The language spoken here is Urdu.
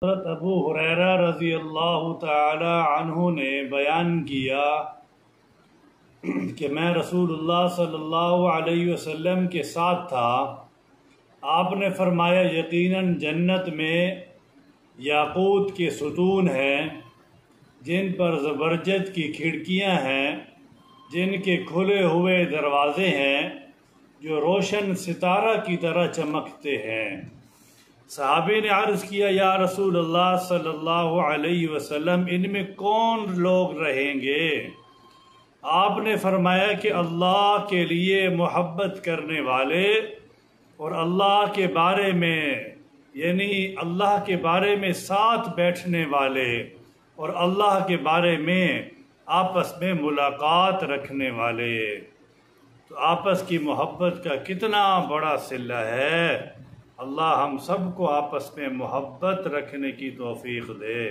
حضرت ابو ہریرہ رضی اللہ تعالی عنہ نے بیان کیا کہ میں رسول اللہ صلی اللہ علیہ وسلم کے ساتھ تھا۔ آپ نے فرمایا یقیناً جنت میں یاقوت کے ستون ہیں جن پر زبرجد کی کھڑکیاں ہیں، جن کے کھلے ہوئے دروازے ہیں جو روشن ستارہ کی طرح چمکتے ہیں۔ صحابی نے عرض کیا یا رسول اللہ صلی اللہ علیہ وسلم ان میں کون لوگ رہیں گے؟ آپ نے فرمایا کہ اللہ کے لیے محبت کرنے والے اور اللہ کے بارے میں یعنی اللہ کے بارے میں ساتھ بیٹھنے والے اور اللہ کے بارے میں آپس میں ملاقات رکھنے والے۔ تو آپس کی محبت کا کتنا بڑا صلہ ہے۔ اللہ ہم سب کو آپس میں محبت رکھنے کی توفیق دے۔